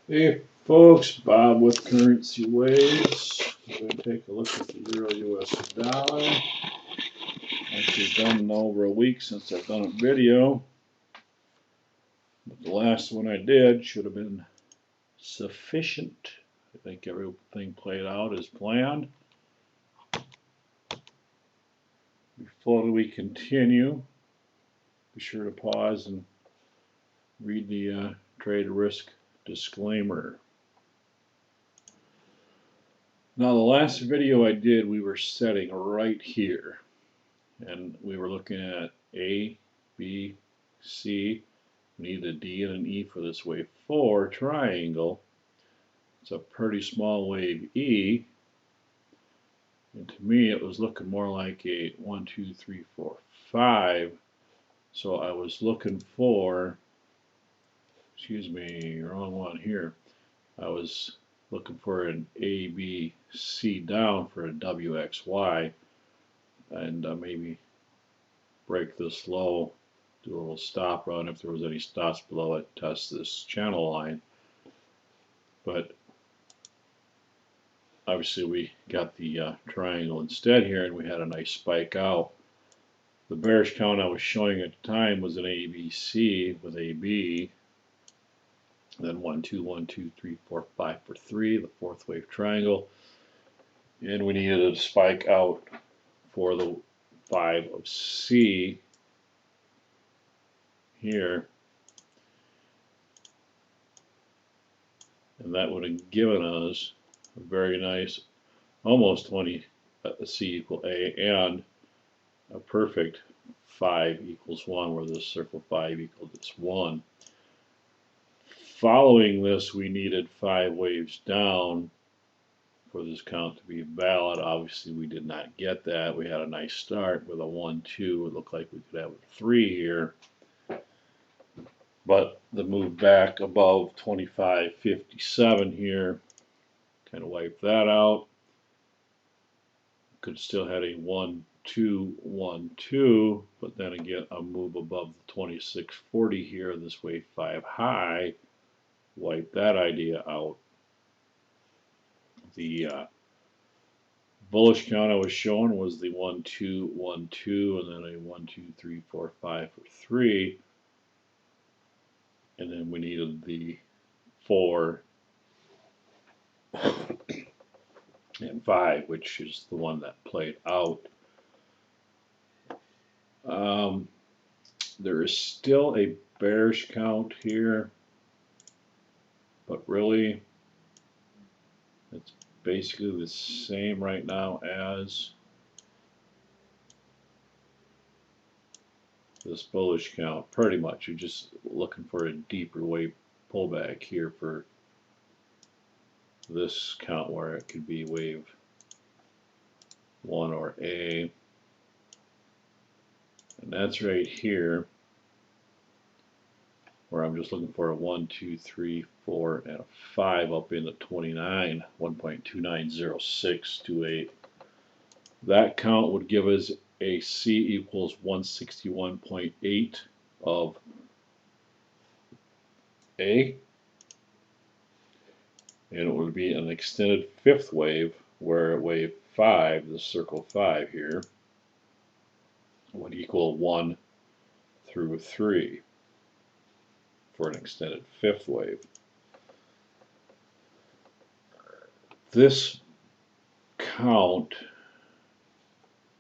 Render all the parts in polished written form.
Hey folks, Bob with Currency Waves. We're going to take a look at the Euro US dollar. Actually, it's been over a week since I've done a video, but the last one I did should have been sufficient. I think everything played out as planned. Before we continue, be sure to pause and read the trade risk disclaimer. Now, the last video I did, we were setting right here, and we were looking at A, B, C. We need a D and an E for this wave 4 triangle. It's a pretty small wave E, and to me it was looking more like a 1, 2, 3, 4, 5. So I was looking for, excuse me, wrong one here. I was looking for an A, B, C down for a WXY, and maybe break this low, do a little stop run if there was any stops below it, test this channel line. But obviously we got the triangle instead here, and we had a nice spike out. The bearish count I was showing at the time was an ABC with AB, then 1, 2, 1, 2, 3, 4, 5 for 3, the fourth wave triangle, and we needed a spike out for the 5 of C here, and that would have given us a very nice almost 20 C equal A and a perfect 5 equals 1, where this circle 5 equals this 1. Following this, we needed 5 waves down for this count to be valid. Obviously, we did not get that. We had a nice start with a 1, 2. It looked like we could have a 3 here. But the move back above 25.57 here kind of wiped that out. Could still had a 1, 2, 1, 2, but then again a move above the 26.40 here, this wave 5 high, wipe that idea out. The bullish count I was showing was the 1, 2, 1, 2, and then a 1, 2, 3, 4, 5 for 3, and then we needed the 4 and 5, which is the one that played out. There is still a bearish count here, but really it's basically the same right now as this bullish count. Pretty much, you're just looking for a deeper wave pullback here for this count, where it could be wave 1 or A, and that's right here, where I'm just looking for a 1, 2, 3, 4, and a 5 up into 29, 1.290628. That count would give us a C equals 161.8 of A, and it would be an extended fifth wave, where wave 5, the circle 5 here, would equal 1 through 3 for an extended fifth wave. This count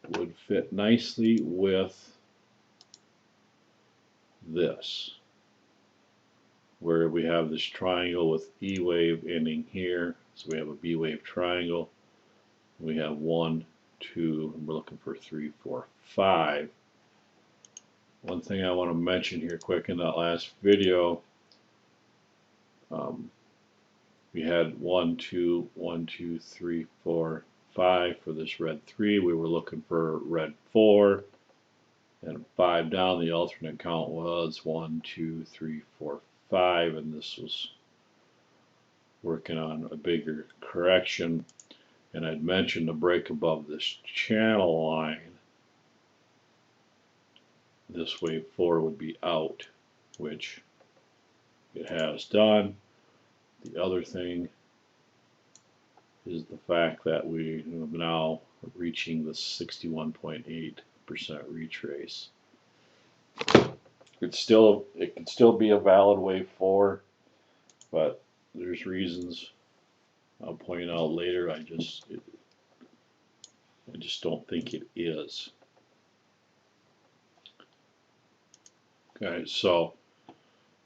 would fit nicely with this, where we have this triangle with E wave ending here. So we have a B wave triangle. We have 1, 2, and we're looking for 3, 4, 5. One thing I want to mention here quick, in that last video, we had 1, 2, 1, 2, 3, 4, 5 for this red 3. We were looking for red 4 and 5 down. The alternate count was 1, 2, 3, 4, 5, and this was working on a bigger correction. And I'd mentioned a break above this channel line, this wave 4 would be out, which it has done. The other thing is the fact that we are now reaching the 61.8% retrace. It could still be a valid wave 4, but there's reasons I'll point out later. I just don't think it is. Okay, so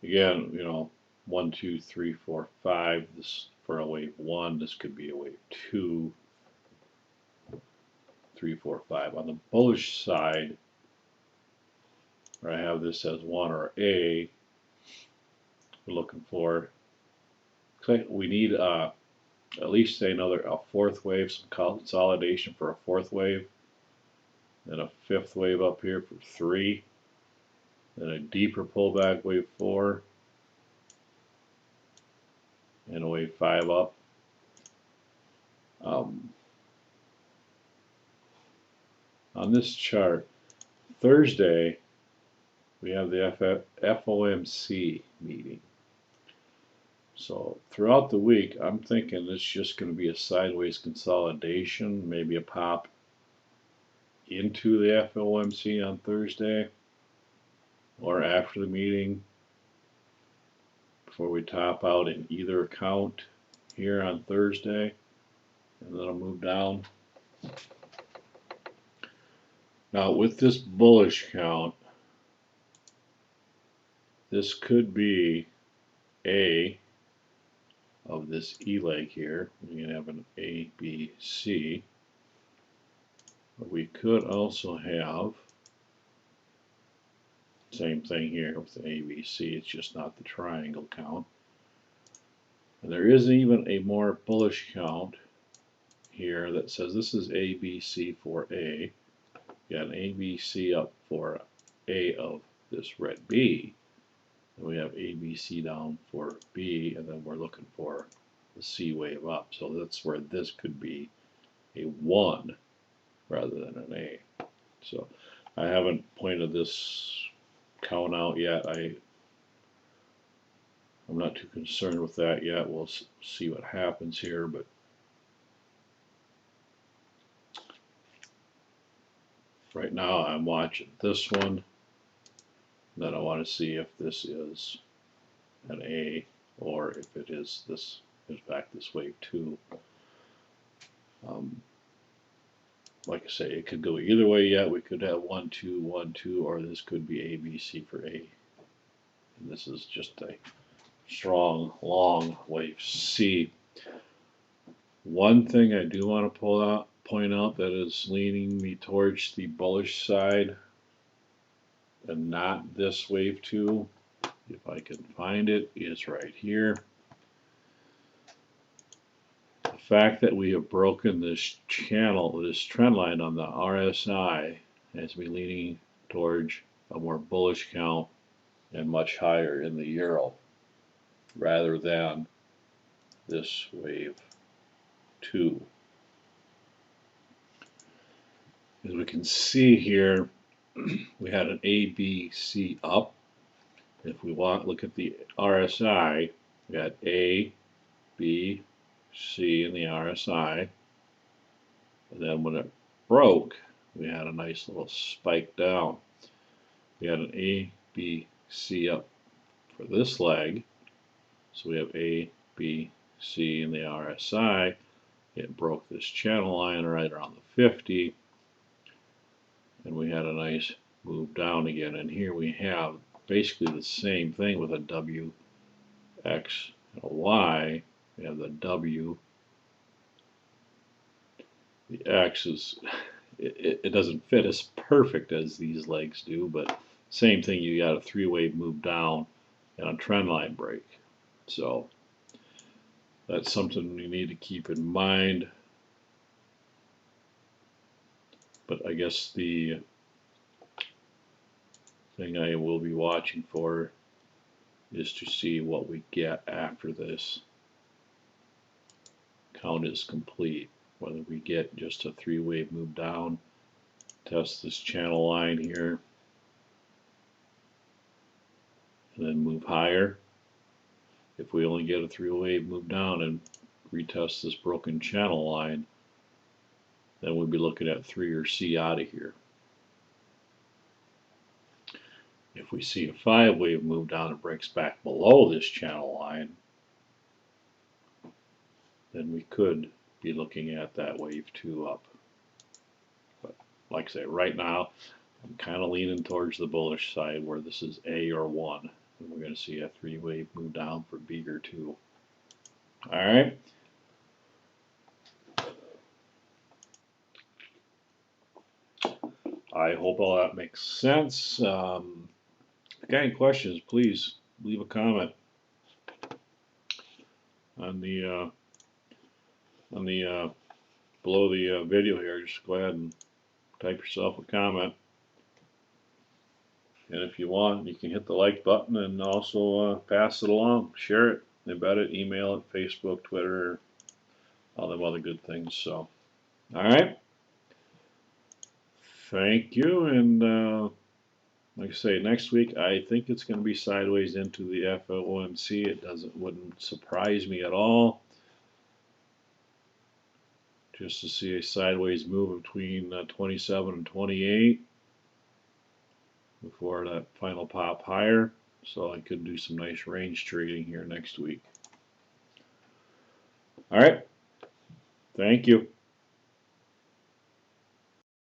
again, 1, 2, 3, 4, 5. This for a wave 1. This could be a wave 2, 3, 4, 5. On the bullish side, where I have this as 1 or A, we're looking for. We need at least say a fourth wave, some consolidation for a fourth wave, then a fifth wave up here for 3, then a deeper pullback wave 4, and a wave 5 up. On this chart, Thursday, we have the FOMC meeting. So throughout the week, I'm thinking it's just going to be a sideways consolidation, maybe a pop into the FOMC on Thursday or after the meeting before we top out in either account here on Thursday, and then I'll move down. Now with this bullish count, this could be A of this E leg here. We can have an A, B, C. But we could also have same thing here with the A, B, C. It's just not the triangle count. And there is even a more bullish count here that says this is A, B, C for A. We got an A, B, C up for A of this red B. And we have A, B, C down for B, and then we're looking for the C wave up. So that's where this could be a 1 rather than an A. So I haven't pointed this count out yet. I'm not too concerned with that yet. We'll see what happens here, but right now I'm watching this one. Then I want to see if this is an A or if it is this, in fact, this wave 2. Like I say, it could go either way yet. We could have 1, 2, 1, 2, or this could be A, B, C for A. And this is just a strong, long wave C. One thing I do want to point out that is leaning me towards the bullish side and not this wave 2, if I can find it, is right here. The fact that we have broken this channel, this trend line on the RSI, has me leaning towards a more bullish count and much higher in the euro rather than this wave 2. As we can see here, we had an A, B, C up. If we look at the RSI, we had A, B, C in the RSI. And then when it broke, we had a nice little spike down. We had an A, B, C up for this leg. So we have A, B, C in the RSI. It broke this channel line right around the 50. And we had a nice move down again. And here we have basically the same thing with a W, X, and a Y. We have the W. The X is, it doesn't fit as perfect as these legs do, but same thing, you got a 3-wave move down and a trend line break. So that's something we need to keep in mind. But I guess the thing I will be watching for is to see what we get after this count is complete. Whether we get just a 3-wave move down, test this channel line here, and then move higher. if we only get a 3-wave move down and retest this broken channel line, then we'd be looking at 3 or C out of here. If we see a 5-wave move down and breaks back below this channel line, then we could be looking at that wave 2 up. But like I say, right now, I'm kind of leaning towards the bullish side where this is A or 1. And we're going to see a 3-wave move down for B or 2. All right. I hope all that makes sense. If you got any questions, please leave a comment on the below the video here. Just go ahead and type yourself a comment. And if you want, you can hit the like button and also pass it along, share it, embed it, email it, Facebook, Twitter, all them other good things. So, all right. Thank you. And like I say, next week I think it's going to be sideways into the FOMC. It wouldn't surprise me at all. Just to see a sideways move between 27 and 28 before that final pop higher. So I could do some nice range trading here next week. All right. Thank you.